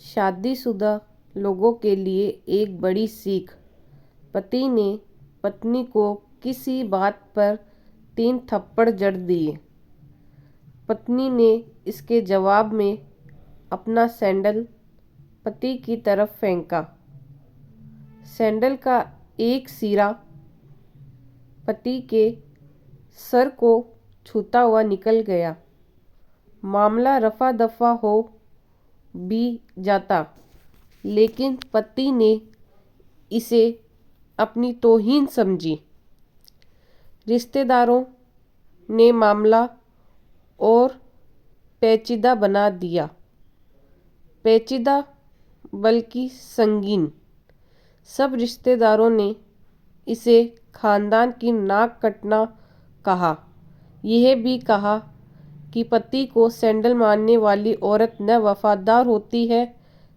शादीशुदा लोगों के लिए एक बड़ी सीख। पति ने पत्नी को किसी बात पर 3 थप्पड़ जड़ दिए। पत्नी ने इसके जवाब में अपना सैंडल पति की तरफ फेंका। सैंडल का एक सिरा पति के सर को छूता हुआ निकल गया। मामला रफा दफा हो भी जाता, लेकिन पति ने इसे अपनी तौहीन समझी। रिश्तेदारों ने मामला और पेचीदा बना दिया। पेचीदा बल्कि संगीन। सब रिश्तेदारों ने इसे खानदान की नाक कटना कहा। यह भी कहा कि पति को सैंडल मारने वाली औरत न वफादार होती है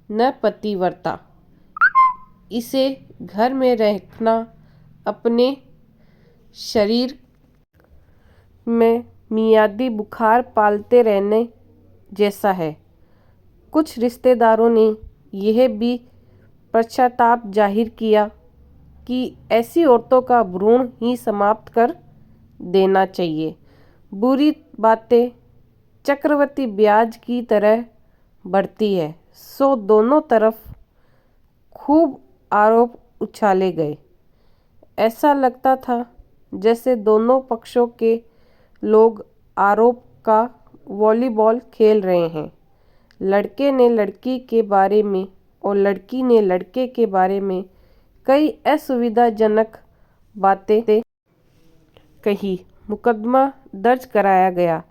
न पतिव्रता। इसे घर में रखना अपने शरीर में मियादी बुखार पालते रहने जैसा है। कुछ रिश्तेदारों ने यह भी पश्चाताप जाहिर किया कि ऐसी औरतों का भ्रूण ही समाप्त कर देना चाहिए। बुरी बातें चक्रवृद्धि ब्याज की तरह बढ़ती है, सो दोनों तरफ खूब आरोप उछाले गए। ऐसा लगता था जैसे दोनों पक्षों के लोग आरोप का वॉलीबॉल खेल रहे हैं। लड़के ने लड़की के बारे में और लड़की ने लड़के के बारे में कई असुविधाजनक बातें कही। मुकदमा दर्ज कराया गया।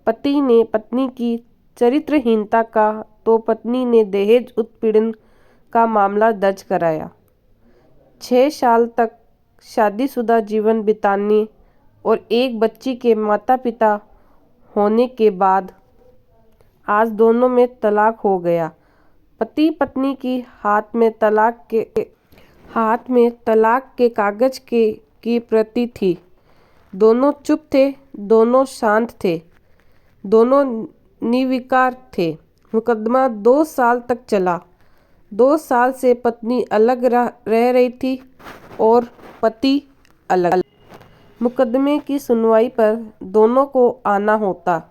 पति ने पत्नी की चरित्रहीनता का तो पत्नी ने दहेज उत्पीड़न का मामला दर्ज कराया। 6 साल तक शादीशुदा जीवन बिताने और एक बच्ची के माता पिता होने के बाद आज दोनों में तलाक हो गया। पति पत्नी की हाथ में तलाक के कागज की प्रति थी। दोनों चुप थे, दोनों शांत थे, दोनों निर्विकार थे। मुकदमा 2 साल तक चला। 2 साल से पत्नी अलग रह रही थी और पति अलग। मुकदमे की सुनवाई पर दोनों को आना होता।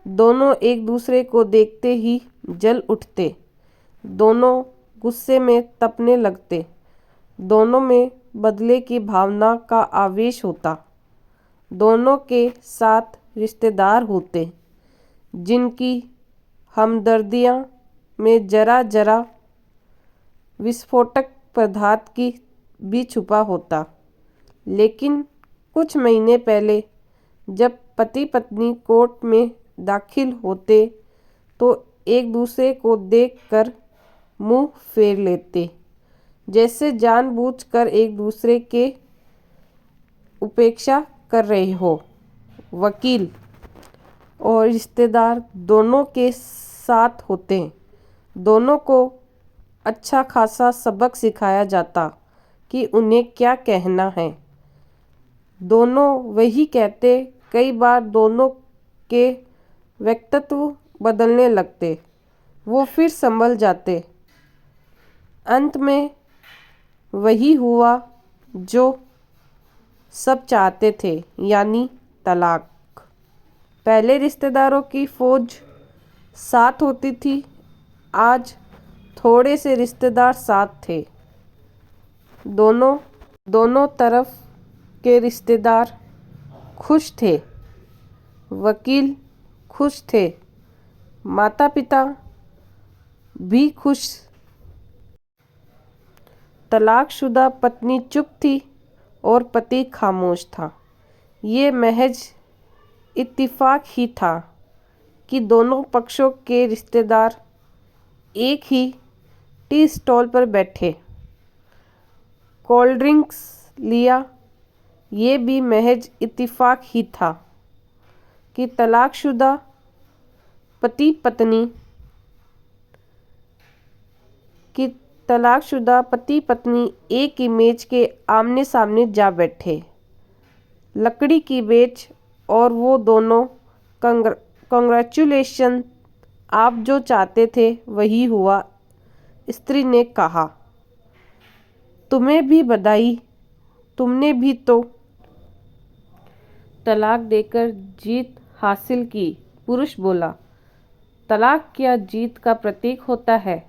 दोनों एक दूसरे को देखते ही जल उठते। दोनों गुस्से में तपने लगते। दोनों में बदले की भावना का आवेश होता। दोनों के साथ रिश्तेदार होते, जिनकी हमदर्दियों में जरा जरा विस्फोटक पदार्थ की भी छुपा होता। लेकिन कुछ महीने पहले जब पति पत्नी कोर्ट में दाखिल होते तो एक दूसरे को देखकर मुंह फेर लेते, जैसे जानबूझकर एक दूसरे के उपेक्षा कर रहे हो। वकील और रिश्तेदार दोनों के साथ होते। दोनों को अच्छा खासा सबक सिखाया जाता कि उन्हें क्या कहना है। दोनों वही कहते। कई बार दोनों के व्यक्तित्व बदलने लगते, वो फिर संभल जाते। अंत में वही हुआ जो सब चाहते थे, यानी तलाक। पहले रिश्तेदारों की फौज साथ होती थी, आज थोड़े से रिश्तेदार साथ थे। दोनों तरफ के रिश्तेदार खुश थे। वकील खुश थे, माता पिता भी खुश। तलाकशुदा पत्नी चुप थी और पति खामोश था। ये महज इत्तेफाक ही था कि दोनों पक्षों के रिश्तेदार एक ही टी स्टॉल पर बैठे, कोल्ड ड्रिंक्स लिया। ये भी महज इत्तेफाक ही था कि तलाकशुदा पति पत्नी एक ही मेज के आमने सामने जा बैठे, लकड़ी की बेंच, और वो दोनों कांग्रेचुलेशन, आप जो चाहते थे वही हुआ, स्त्री ने कहा, तुम्हें भी बधाई, तुमने भी तो तलाक देकर जीत हासिल की। पुरुष बोला, तलाक क्या जीत का प्रतीक होता है?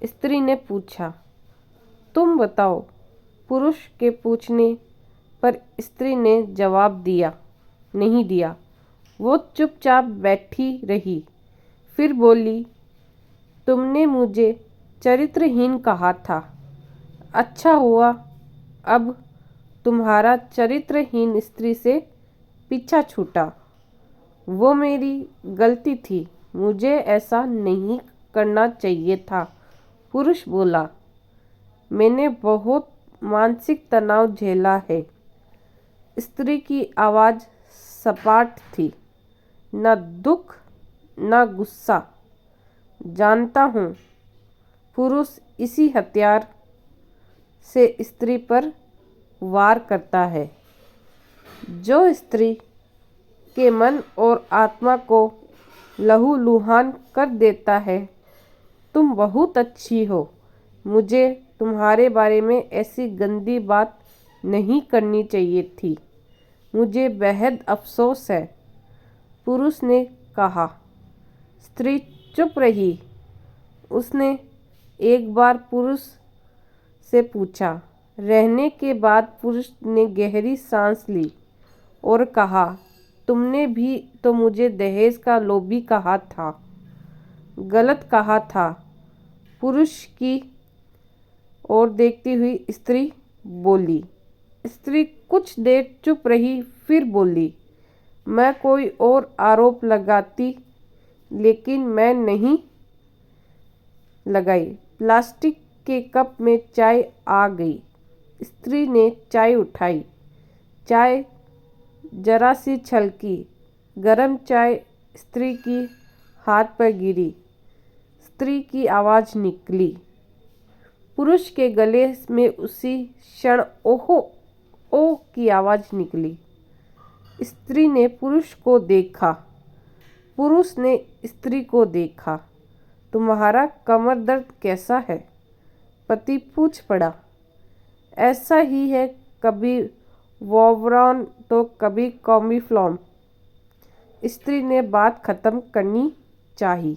स्त्री ने पूछा, तुम बताओ। पुरुष के पूछने पर स्त्री ने जवाब नहीं दिया। वो चुपचाप बैठी रही। फिर बोली, तुमने मुझे चरित्रहीन कहा था। अच्छा हुआ अब तुम्हारा चरित्रहीन स्त्री से पीछा छूटा। वो मेरी गलती थी, मुझे ऐसा नहीं करना चाहिए था। पुरुष बोला, मैंने बहुत मानसिक तनाव झेला है। स्त्री की आवाज़ सपाट थी, न दुख न गुस्सा। जानता हूँ। पुरुष इसी हथियार से स्त्री पर वार करता है, जो स्त्री के मन और आत्मा को लहूलुहान कर देता है। तुम बहुत अच्छी हो, मुझे तुम्हारे बारे में ऐसी गंदी बात नहीं करनी चाहिए थी। मुझे बेहद अफसोस है। पुरुष ने कहा। स्त्री चुप रही। उसने एक बार पुरुष से पूछा। रहने के बाद पुरुष ने गहरी सांस ली और कहा, तुमने भी तो मुझे दहेज का लोभी कहा था। गलत कहा था। पुरुष की ओर देखती हुई स्त्री बोली। स्त्री कुछ देर चुप रही, फिर बोली, मैं कोई और आरोप लगाती, लेकिन मैं नहीं लगाई। प्लास्टिक के कप में चाय आ गई। स्त्री ने चाय उठाई। चाय जरा सी छलकी। गरम चाय स्त्री की हाथ पर गिरी। स्त्री की आवाज़ निकली। पुरुष के गले में उसी क्षण ओहो ओ की आवाज़ निकली। स्त्री ने पुरुष को देखा। पुरुष ने स्त्री को देखा। तुम्हारा कमर दर्द कैसा है? पति पूछ पड़ा। ऐसा ही है, कभी वोवरॉन तो कभी कॉम्बिफ्लॉम। स्त्री ने बात खत्म करनी चाही।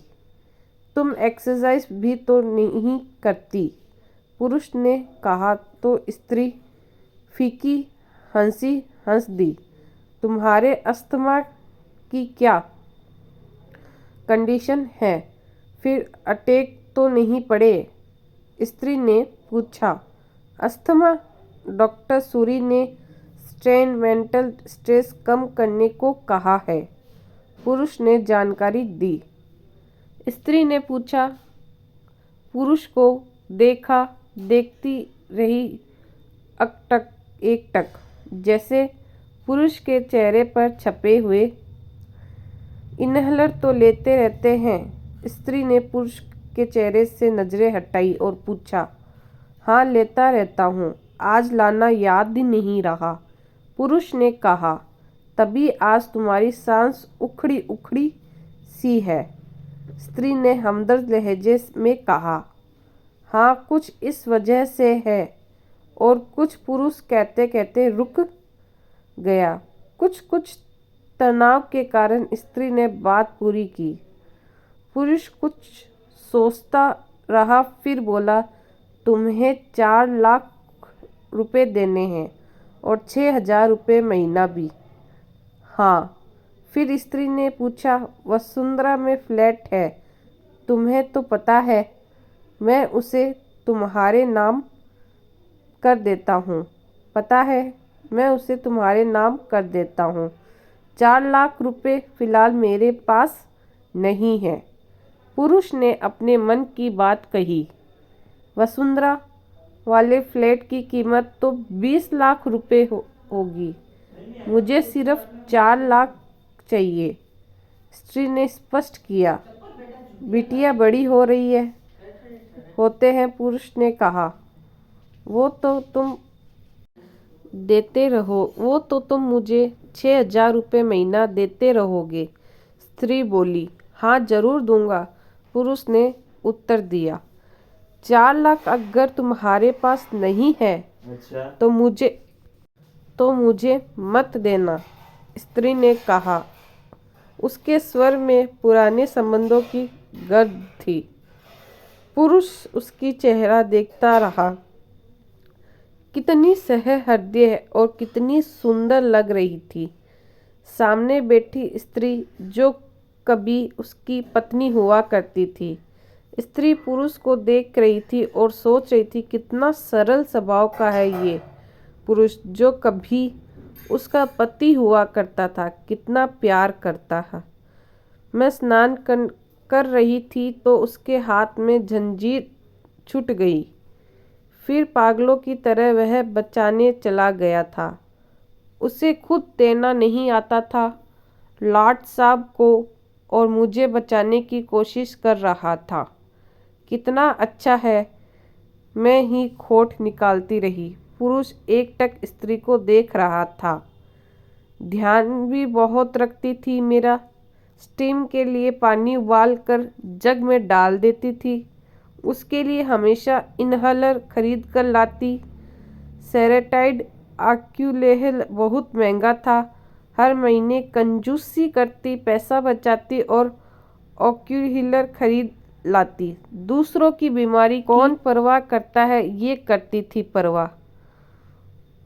तुम एक्सरसाइज भी तो नहीं करती, पुरुष ने कहा तो स्त्री फीकी हंसी हंस दी। तुम्हारे अस्थमा की क्या कंडीशन है? फिर अटैक तो नहीं पड़े? स्त्री ने पूछा। अस्थमा? डॉक्टर सूरी ने स्ट्रेन मेंटल स्ट्रेस कम करने को कहा है, पुरुष ने जानकारी दी। स्त्री ने पूछा। पुरुष को देखा, देखती रही अकटक एकटक, जैसे पुरुष के चेहरे पर छपे हुए इनहेलर तो लेते रहते हैं। स्त्री ने पुरुष के चेहरे से नजरें हटाई और पूछा, हाँ लेता रहता हूँ, आज लाना याद ही नहीं रहा। पुरुष ने कहा, तभी आज तुम्हारी सांस उखड़ी उखड़ी सी है। स्त्री ने हमदर्द लहजे में कहा, हाँ कुछ इस वजह से है। और कुछ पुरुष कहते कहते रुक गया। कुछ तनाव के कारण स्त्री ने बात पूरी की। पुरुष कुछ सोचता रहा, फिर बोला, तुम्हें 4 लाख रुपए देने हैं और 6,000 रुपये महीना भी। हाँ। फिर स्त्री ने पूछा, वसुंधरा में फ्लैट है, तुम्हें तो पता है। मैं उसे तुम्हारे नाम कर देता हूँ। पता है, मैं उसे तुम्हारे नाम कर देता हूँ। 4 लाख रुपए फिलहाल मेरे पास नहीं है। पुरुष ने अपने मन की बात कही। वसुंधरा वाले फ्लैट की कीमत तो 20 लाख रुपए होगी। मुझे सिर्फ 4 लाख चाहिए, स्त्री ने स्पष्ट किया। बिटिया बड़ी हो रही है, होते हैं, पुरुष ने कहा। वो तो तुम मुझे 6,000 रुपये महीना देते रहोगे, स्त्री बोली। हाँ जरूर दूंगा, पुरुष ने उत्तर दिया। 4 लाख अगर तुम्हारे पास नहीं है अच्छा। तो मुझे मत देना, स्त्री ने कहा। उसके स्वर में पुराने संबंधों की गर्द थी। पुरुष उसकी चेहरा देखता रहा। कितनी सहृदय और कितनी सुंदर लग रही थी। सामने बैठी स्त्री जो कभी उसकी पत्नी हुआ करती थी। स्त्री पुरुष को देख रही थी और सोच रही थी, कितना सरल स्वभाव का है ये पुरुष जो कभी उसका पति हुआ करता था, कितना प्यार करता है। मैं स्नान कर रही थी तो उसके हाथ में जंजीर छूट गई। फिर पागलों की तरह वह बचाने चला गया था। उसे खुद तैरना नहीं आता था, लॉर्ड साहब को और मुझे बचाने की कोशिश कर रहा था। कितना अच्छा है, मैं ही खोट निकालती रही। पुरुष एकटक स्त्री को देख रहा था। ध्यान भी बहुत रखती थी मेरा। स्टीम के लिए पानी उबाल कर जग में डाल देती थी। उसके लिए हमेशा इनहेलर खरीद कर लाती। सेरेटाइड आक्यूलेहल बहुत महंगा था। हर महीने कंजूसी करती, पैसा बचाती और ऑक्यूहिलर खरीद लाती। दूसरों की बीमारी कौन परवाह करता है, ये करती थी परवाह।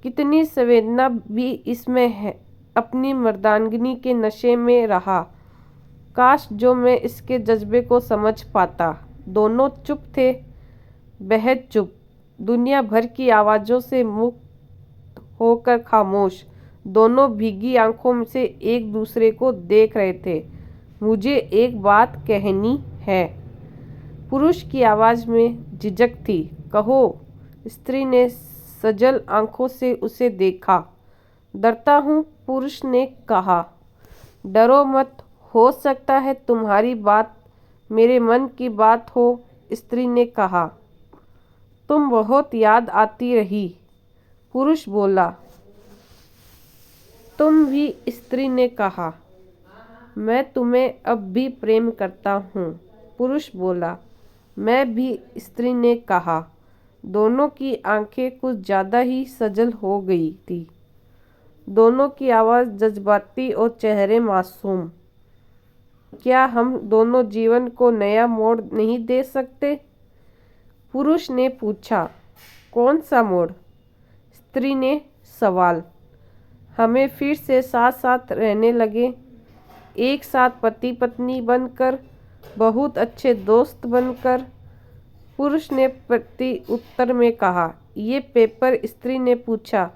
कितनी संवेदना भी इसमें है। अपनी मर्दानगी के नशे में रहा। काश जो मैं इसके जज्बे को समझ पाता। दोनों चुप थे, बेहद चुप, दुनिया भर की आवाज़ों से मुक्त होकर खामोश। दोनों भीगी आंखों से एक दूसरे को देख रहे थे। मुझे एक बात कहनी है। पुरुष की आवाज़ में झिझक थी। कहो। स्त्री ने सजल आंखों से उसे देखा। डरता हूँ, पुरुष ने कहा। डरो मत, हो सकता है तुम्हारी बात मेरे मन की बात हो, स्त्री ने कहा। तुम बहुत याद आती रही, पुरुष बोला। तुम भी, स्त्री ने कहा। मैं तुम्हें अब भी प्रेम करता हूँ, पुरुष बोला। मैं भी, स्त्री ने कहा। दोनों की आंखें कुछ ज़्यादा ही सजल हो गई थी। दोनों की आवाज़ जज्बाती और चेहरे मासूम। क्या हम दोनों जीवन को नया मोड़ नहीं दे सकते, पुरुष ने पूछा। कौन सा मोड़, स्त्री ने सवाल। हमें फिर से साथ साथ रहने लगे, एक साथ पति पत्नी बनकर, बहुत अच्छे दोस्त बनकर, पुरुष ने प्रति उत्तर में कहा। ये पेपर, स्त्री ने पूछा,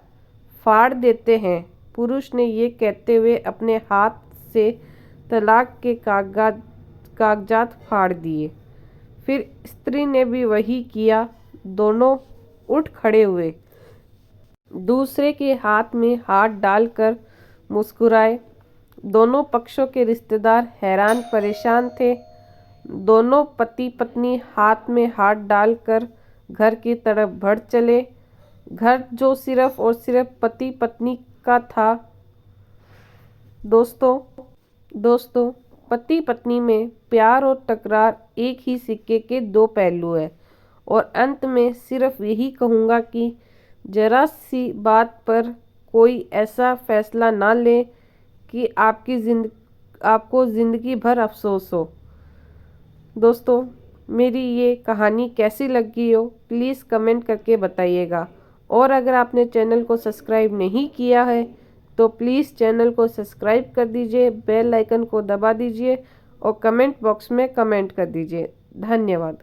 फाड़ देते हैं, पुरुष ने ये कहते हुए अपने हाथ से तलाक के कागजात फाड़ दिए। फिर स्त्री ने भी वही किया। दोनों उठ खड़े हुए, दूसरे के हाथ में हाथ डालकर मुस्कुराए। दोनों पक्षों के रिश्तेदार हैरान परेशान थे। दोनों पति पत्नी हाथ में हाथ डालकर घर की तरफ बढ़ चले। घर जो सिर्फ और सिर्फ पति पत्नी का था। दोस्तों, पति पत्नी में प्यार और तकरार एक ही सिक्के के दो पहलू है। और अंत में सिर्फ यही कहूँगा कि जरा सी बात पर कोई ऐसा फैसला ना ले कि आपको ज़िंदगी भर अफसोस हो। दोस्तों, मेरी ये कहानी कैसी लगी हो, प्लीज़ कमेंट करके बताइएगा। और अगर आपने चैनल को सब्सक्राइब नहीं किया है तो प्लीज़ चैनल को सब्सक्राइब कर दीजिए, बेल आइकन को दबा दीजिए और कमेंट बॉक्स में कमेंट कर दीजिए। धन्यवाद।